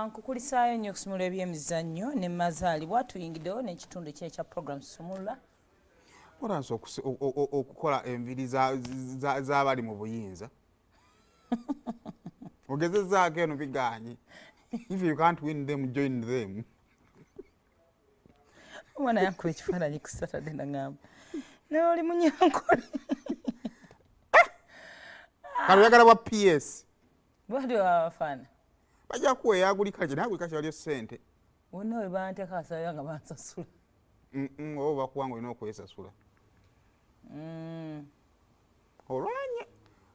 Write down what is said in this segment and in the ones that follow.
Nkukulisaayo nnyo okusumula ebyemizannyo ne mazaalibwa tuyingiddewo n'ekitundu ekya program sumula. Oranso okukola enviri z'abali mu buyinza. Ogezezzaako eno biganye. If you can't win them, join them. Omwana yankuba ekifaananyi ku Saturday n'agamba n'oli munyankole. Kano oyagala bwa PS. Bw'ati wabafaana. Bajja kuweeya agulika kye naye agulika kyaliyo ssente. Bonna we banteeka asabira nga bansasula. Oba bakuwanga olina okwesasula. Olwanye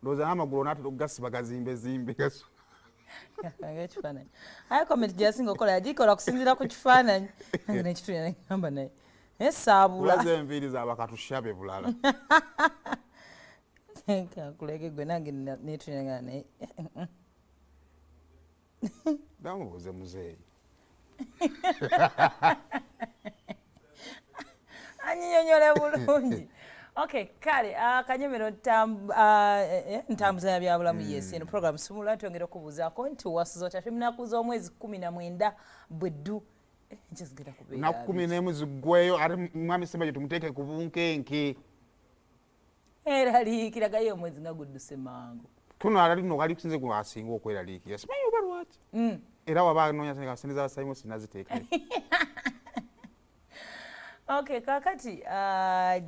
ndowooza n'amagulu onaatera okugasiba gazimbezimbe gasu. Ekifaananyi. Aye comment gyasinga okukola yagikola kusinziira ku kifaananyi. Nange n'ekitundu n'agamba naye. Esaabula. Ulaze enviiri z'abakatushabe bulala. Kakulege gwe nange n'etundu naye. Damubuuze muzeeyi. Anyinyonyole bulungi. Okay, kale akanyomero ntambuza ya byabulamu yes eno program sumula twongera okubuuzaako nti wasuza otatu munakuza omwezi 19 bweddu nkyezigenda kubeera. Na 11 ziggweyo ate mwami Sembajje tumuteeke ku bunkenke. Era liikiragayo omwezi nga gudduse mangu. Tunala lino kali kusinze ku asinga okweraliikira. Simanyi oba lwaki. Era waba anoonya sente za basayimo sinaziteekayo. Okay, kakati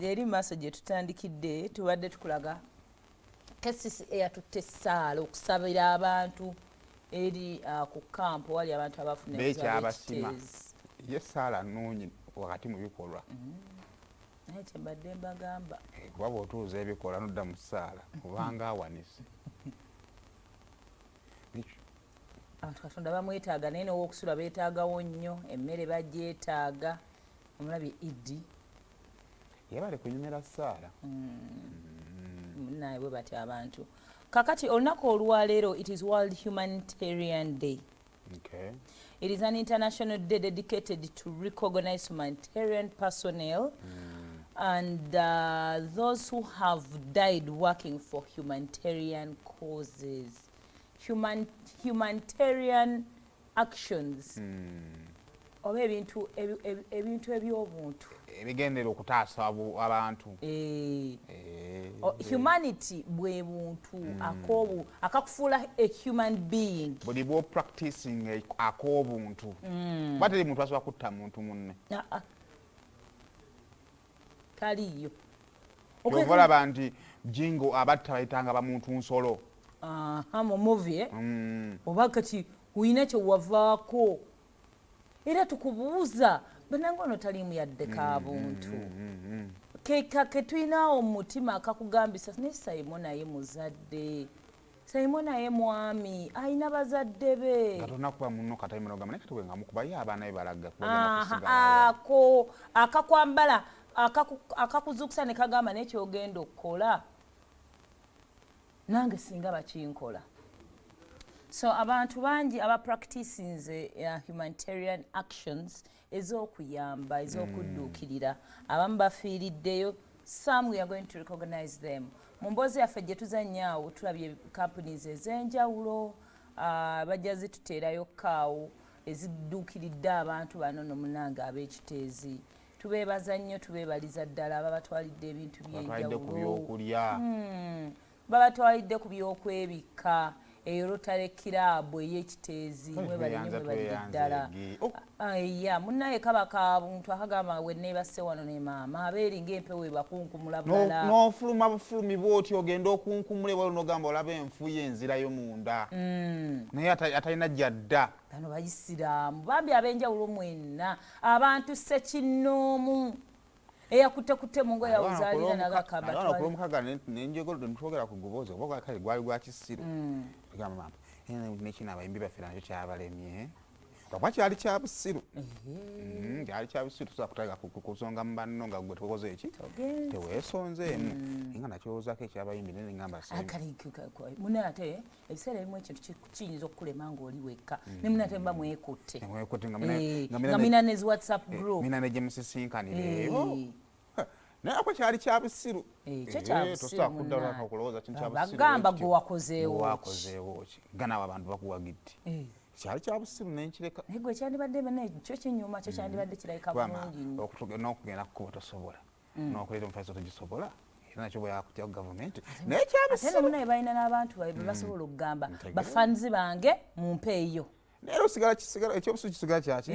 eri maaso gye tutandikidde tubadde tukulaga KCCA eyatutte essaala okusabira abantu eri ku kampu wali abantu abafuna ekiteezi. Ye essaala nnungi wakati mu bikolwa. Naye kye mbadde mbagamba. Kuba bw'otuuza ebikola nodda mu ssaala kubanga awanise. Abantu Katonda bamwetaaga naye n'ow'okusula beetaagawo nnyo, emmere bagyetaaga. Omulabye Idi yabale kunyumira ssaala naye bwe bati abantu kakati olunaku olwaleero it is World Humanitarian Day. Okay. It is an international day dedicated to recognize humanitarian personnel and those who have died working for humanitarian causes, humanitarian actions. Oba ebintu eby'obuntu ebigendera okutaasa abantu. Humanity bwe buntu akakufuula a human being. Buli bwo practicing ak'obuntu. Bateri muntu asobola kutta muntu munne. Taliyo. Olaba nti Jingo abatta bayitanga bamuntu nsolo. Mu movie oba kati uyina kye wavaako. Era tukubuuza banange ono taliimu yadde kabuntu. Ke tulinawo mu mutima akakugambisa ne Simon naye muzadde. Simon naye mwami alina bazadde be. Katona kuba muno katayime n'ogamba naye kati wenga mukuba ye abaana be balaga ako akakwambala akakuzuukusa ne kagamba n'ekyogenda okukola nange singa bakinkola. So abantu bangi aba practices humanitarian actions ez'okuyamba ez'okudduukirira abamu bafiiriddeyo. Some we are going to recognize them. Mu mboozi yaffe gye tuzannyaawo tulabye companies ez'enjawulo bajja zituteerayo kaawo ezidduukiridde abantu bano nomunange ab'ekiteezi. Tubeebaza nnyo tubeebaliza ddala ababatwalidde ebintu by'enjawulo. Babatwalidde ku byokwebikka. Eyo Rotary Club ey'ekiteezi mwebalire ddala. Munnaye kaba kabuntu akagamba we neebase wano ne maama abeeringa empewo ebakunkumula bulala. N'ofuluma bufulumi bw'oti ogenda okunkumula ebwalo n'ogamba olaba enfu y'enzirayo munda. Naye atalina gy'adda. Bano Bayisiraamu bambi ab'enjawulo mwenna abantu ssekinnoomu. Eyakutte mu ngoye awuzaalira nagakaba. Abana kulumukaga n'enjogolo ntwogera ku guboozi oba kale gwali gwa kisiru. Gamba mama n'ekino abayimbi baffe nakyo kyabalemye. Lwakwa kyali kya busiru. Kyali kya busiru tusobola kutega kusonga mu banno nga gwe tukoze eki teweesonzeemu nga nakyowozaako ekyabayimbi naye ngamba munne ate ebiseera ebimu ekintu kiyinza okukulema ng'oli wekka ne munne ate muba mwekutte nga mina nezi WhatsApp group mina ne gye musisinkanira naye ako kyali kya busiru. Tosobola kudda okulowooza kintu kya busiru. Bagamba gwe wakozeewo ki. Ganaawo abantu bakuwagidde. kyali kya busiru nenkireka naye gwe kyandibadde bane kyo kinyuma kyo kyandibadde kirabika bulungi nnyo n'okugenda kukuba tosobola n'okuleeta omufaisi otogisobola era nakyo bwe yakutyaku gavumenti naye kyabusiru ate nomunaye balina n'abantu babe be basobola okugamba bafanzi bange mumpeeyo naye kisigala ekyobusiru kisigala kyaki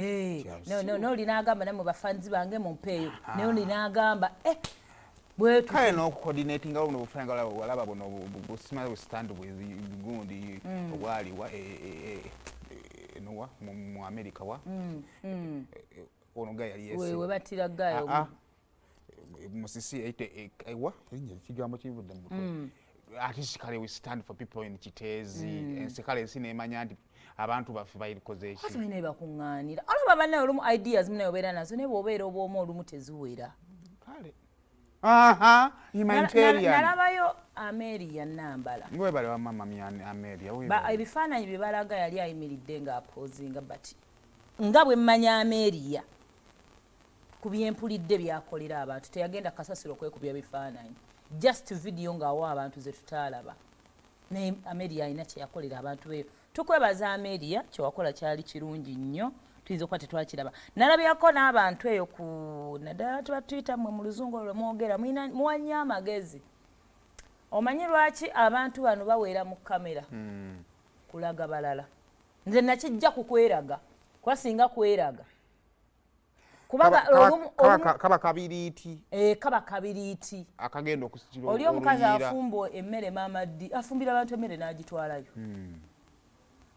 noli n'agamba namwe bafanzi bange mumpeeyo naye oli n'agamba kale n'okucoordinatinga buno bufanga walaba buno busimaze bustand gundi obwaliwa nowa mu America wa ono ga yali yesi we batira gayo musisi ite ewa kigambo kivudde mu mutwe ati kale we stand for people in Kitezi ensekale sinemanya nti abantu baffe bayikoze eki ate bine bakunganira alaba banne olumu ideas mune obeera nazo ne bwobeera obwomu olumu teziwera kale humanitarian nalabayo Amelia Nambala ngwe bale wa mama Amelia ebifaananyi bye balaga yali ayimiridde ng'apoozinga bati nga bwe mmanya Amelia ku byempulidde byakolera abantu teyagenda kasasiro kwekubya bifaananyi just video ng'awa abantu ze tutaalaba naye Amelia alina kyeyakolera abantu beyo tukwebaza Amelia kyewakola kyali kirungi nnyo tuyinza okuba tetwakiraba nalabyako n'abantu eyo ku naddala tubatuyita mmwe mu luzungu olwo mwogera muwanya amagezi omanyi lwaki abantu bano baweera mu kamera kulaga balala nze nakijja kukweraga kwasinga kweraga kaba kabiriiti kaba kabiriiti akagenda okusikira oli omukazi afumba emmere mamaddi afumbira abantu emmere n'agitwalayo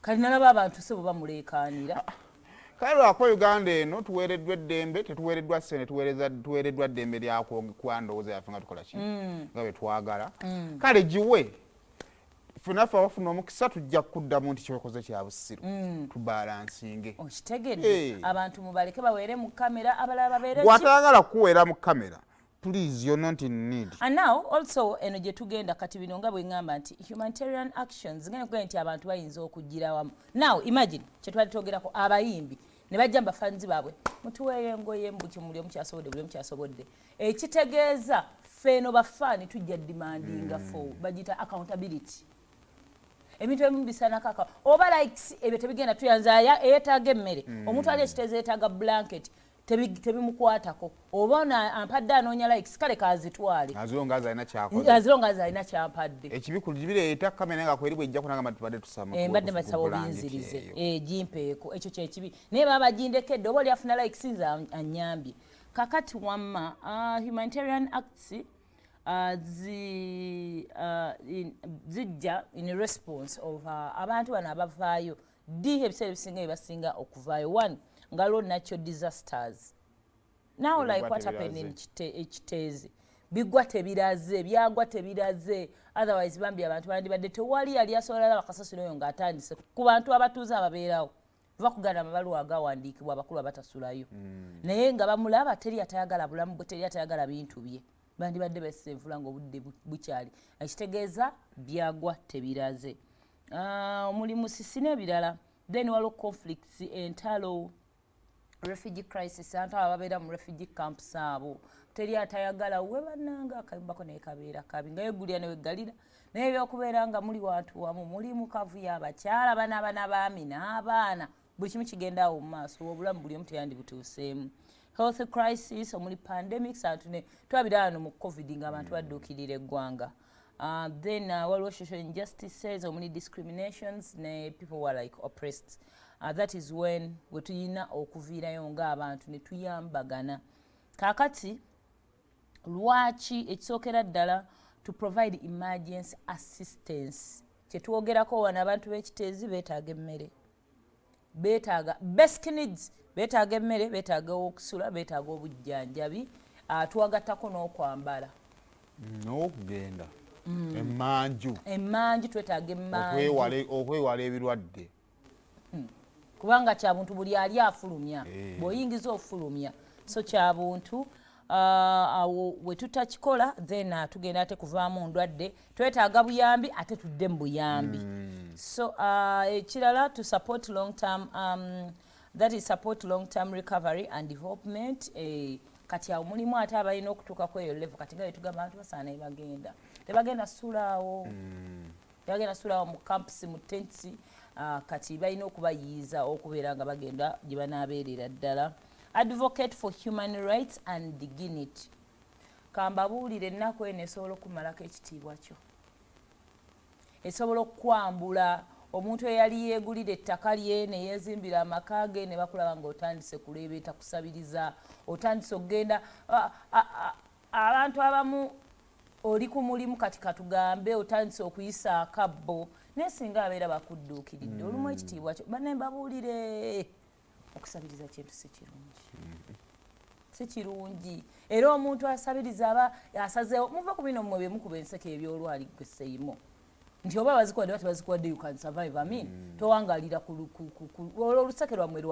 kali nalaba abantu se bwe bamuleekaanira kale lwako Uganda eno tuweereddwa eddembe tetuweereddwa ssente tuweereddwa ddembe lyako kwandowooza yaffe nga tukola ki nga bwe twagala kale giwe funaffe abafuna omukisa tujja kuddamu nti kyokoze kya busiru tubalansinge okitegedde abantu mubaleke baweere mu kamera abalala babeere gwatayagala kuweera mu kamera please you're not in need and now also eno gye tugenda kati bino nga bwe ngamba nti humanitarian actions ngene kugira nti abantu bayinza okugira wamu now imagine kye twali twogerako abayimbi ne bajja bafanzi baabwe mutuweeyo engoye mbuki muli omukyasobodde buli omukyasobodde ekitegeeza ffeeno bafaani tujja demandinga for bagita accountability ebintu ebimu bisanakaka oba likes ebyo tebigenda tuyanza eyeetaaga emmere omuntu ali ekiteeza yeetaaga blanket tebimukwatako oba ampadde anoonya likes kale kazitwale azilonga alina kyampadde ekibikulu gibireeta kamera nga kweri bwejja kunagamba tubadde tusama mbadde basaba obiyinzirize gimpeeko ekyo kyekibi naye baba bagindekedde oba oli afuna likes nze anyambye kakati wamma humanitarian acts zijja in response of abantu bano abavaayo ddi ebiseera ebisinga ebibasinga okuvaayo one ngalo natural disasters now like what happened in Kitezi bigwa tebiraze byagwa tebiraze otherwise bambi abantu bandibadde tewali yali asobola bakasasiro yo ng'atandise ku bantu abatuuze ababeerawo bakugana amabaluwa agawandiikibwa abakulu abatasulayo naye nga bamulaba teri atayagala bulamu bwe teri atayagala bintu bye bandibadde besenfula ng'obudde bukyali ekitegeeza byagwa tebiraze omulimu sisi n'ebirala then waliwo conflicts entalo refugee crisis abantu ababeera mu refugee camps abo teri atayagala we bannanga akayimbako naye kabeera kabi nga yegulya ne weggalira naye ebyokubeera nga muli wantu wamu muli mukavuyo abakyala banaabana baami n'abaana buli kimu kigenda awo mu maaso obulamu buli omu teyandi butuuseemu health crisis omuli pandemics atune twabira wano mu covid nga abantu badduukirira eggwanga then waliwo social injustices omuli discriminations ne people who are like oppressed that is when we tuyina okuviirayo ng'abantu ne tuyambagana kakati lwaki ekisookera ddala to provide emergency assistance kyetwogerako wano abantu b'ekiteezi beetaaga emmere beetaaga basic needs beetaaga emmere beetaaga okusula beetaaga obujjanjabi twagattako n'okwambala n'okugenda emmanju twetaaga emmanju okwewala ebirwadde kubanga kya buntu buli ali afulumya bw'oyingiza ofulumya so kya buntu awo we tutakikola then tugenda ate kuvaamu ndwadde twetaaga buyambi ate tudde mu buyambi so ekirala to support long term that is support long term recovery and development kati awo mulimu ate abalina okutuuka ku eyo level kati nga betugamba abantu basaana tebagenda sulaawo tebagenda sulaawo mu campusi mu tents kati balina okubayiiza okubeera nga bagenda gye banaabeerera ddala. Advocate for human rights and dignity. Kambabuulire ennaku eno esobola okumalako ekitiibwa kyo, esobola okukwambula omuntu eyali yeegulira ettaka lye ne yeezimbira amaka ge ne bakulaba ng'otandise kuleebeeta kusabiriza, otandise okugenda abantu abamu oli ku mulimu kati katugambe otandise okuyisa akabbo naye singa abeera bakudduukiridde olumu ekitiibwa kyo banne mbabuulire okusabiriza kintu si kirungi, si kirungi. Era omuntu asabiriza aba asazeewo muva ku bino mmwe bye mukuba enseke ebyolwali gwe Seimo nti oba bazikuwadde bati bazikuwadde you can survive. I mean towangalira oluseke lwammwe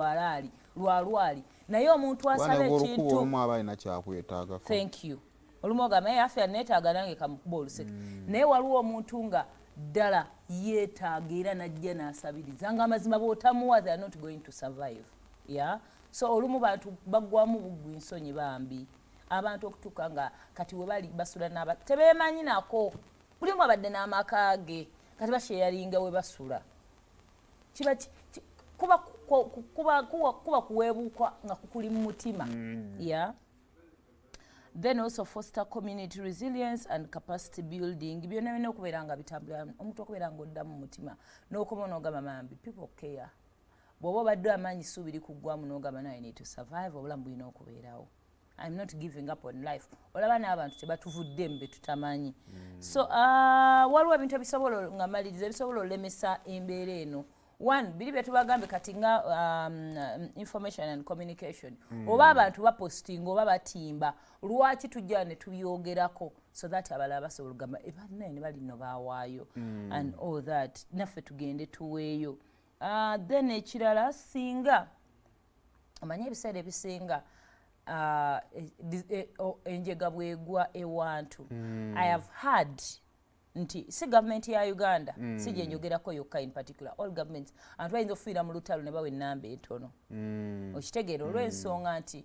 lwalwali naye omuntu asaba ekintu olumu aba alina kyakwetaagako. Thank you. Olumu ogamba yafe neetaaga nange kamukuba oluseke naye waliwo omuntu nga ddala yeetaaga era najja n'asabiriza nga amazima bw'otamuwa they are not going to survive. Yeah? So olumu bantu baggwamu buggwa ensonyi bambi abantu okutuuka nga kati we bali basula tebeemanyi nako buli omu abadde n'amaka ge kati basheyalinga we basula kuba kuweebuukwa nga kukuli mu mutima. Yeah? Then also foster community resilience and capacity building. Byonna birina okubeera nga bitambula omuntu okubeera ng'odda mu mutima n'okoma n'ogamba mambi people care. Bw'oba obadde amaanyi suubiri kuggwamu n'ogamba I need to survive obulamu bulina okubeerawo. I'm not giving up on life. Olaba n'abantu tebatuvudde mbe tutamanyi. So waliwo ebintu ebisobola nga maliriza ebisobola olemesa embeera eno. One, biri bye tubagambe kati nga information and communication. Oba abantu bapostinga oba batimba lwaki tujja ne tubyogerako so that abalala basobola okugamba banne bali nno baawaayo and all that naffe tugende tuweeyo. Then ekirala singa amanye ebiseera ebisinga enjega bwegwa ewantu. I have heard nti si government ya Uganda si gye njogerako yokka in particular all governments abantu bayinza okufiira mu lutalo ne bawa ennamba entono okitegeera olw'ensonga nti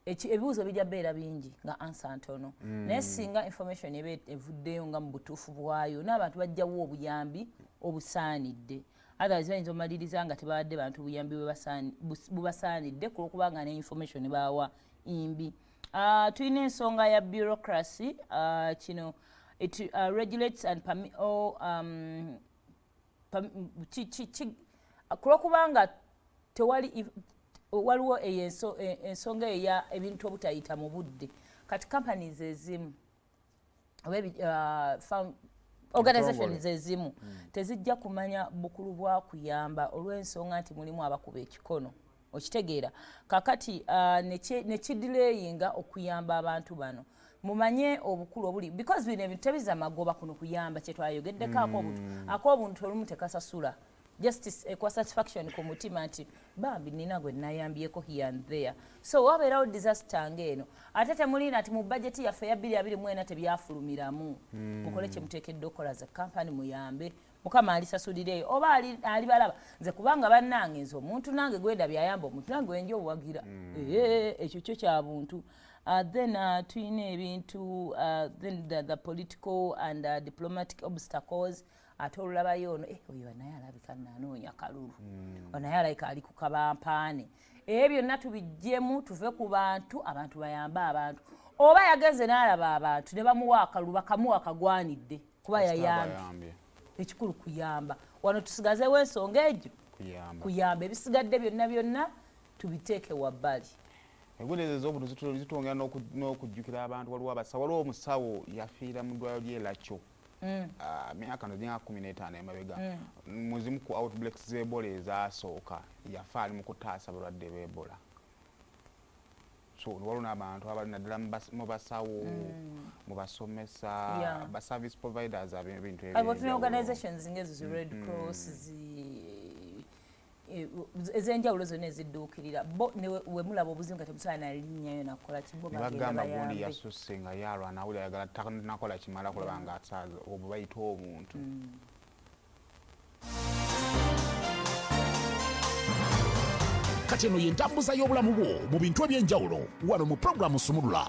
ebibuuzo bijja beera bingi nga ansa ntono naye singa information eba evuddeyo nga mu butuufu bwayo n'abantu bajjawo obuyambi obusaanidde. Others bayinza omaliriza nga tebabadde bantu obuyambi bubasaanidde kulwokubanga ne information bawa imbi. Tulina ensonga ya bureaucracy kino it regulates and kulwokubanga tewali waliwo ensonga eya ebintu obutayita mu budde kati companies ezimu organizations ezimu tezijja kumanya bukulu bwa kuyamba olw'ensonga nti mulimu abakuba ekikono okitegeera kakati nekidilayinga okuyamba abantu bano mumanye obukulu obuli because bino ebintu tebiza magoba kuno kuyamba kyetwayogeddeko ak'obuntu olumu tekasasula justice equal satisfaction ku mutima nti bambi nina gwe nayambyeko here and there. So wabeerawo disaster ng'eno ate temulina ati mu budget yaffe ya 2024 tebyafulumiramu mukole kye muteekedde okukola za kampani muyambe mukama alisasulireyo oba ali balaba nze kubanga bannange nze omuntu nange gwenda byayamba omuntu nange wenja owagira ekyo kyo kya buntu. Then tulina ebintu then the political and diplomatic obstacles ate olulabayo ono oyo naye alabika nanoonya kalulu onaye alabika ali ku kabampaane ebyo byonna tubijjemu tuve ku bantu abantu bayambe abantu oba yagenze n'alaba abantu ne bamuwa akalulu bakamuwa akagwanidde kuba yayambye ekikulu kuyamba wano tusigazeewo ensonga egyo kuyamba ebisigadde byonna tubiteeke wabbali. Enguudo ez'obuntu zitwongera n'okujjukira abantu waliwo omusawo yafiira mu ddwaliro ly'e Lacco myaka no 15 emabega muzimu ku outbreaks z'Ebola ezasooka yafa ali mu kutaasa balwadde b'Ebola. So waliwo n'abantu abali naddala mu basawo mu basomesa ba service providers ebintu ebyo tuna organizations ng'ezo Red Cross ezenjawulo zonna ezidduukirira bo we mulaba obuzibu nga temusobola nalinnyayo nakola kibo bagamba gundi yasusse nga yalwana awuli ayagala nakola kimala kulaba nga asaaza obwo bayita omuntu. Kati eno y'entambuza y'obulamu bwo mu bintu eby'enjawulo wano mu pulogulaamu Sumulula.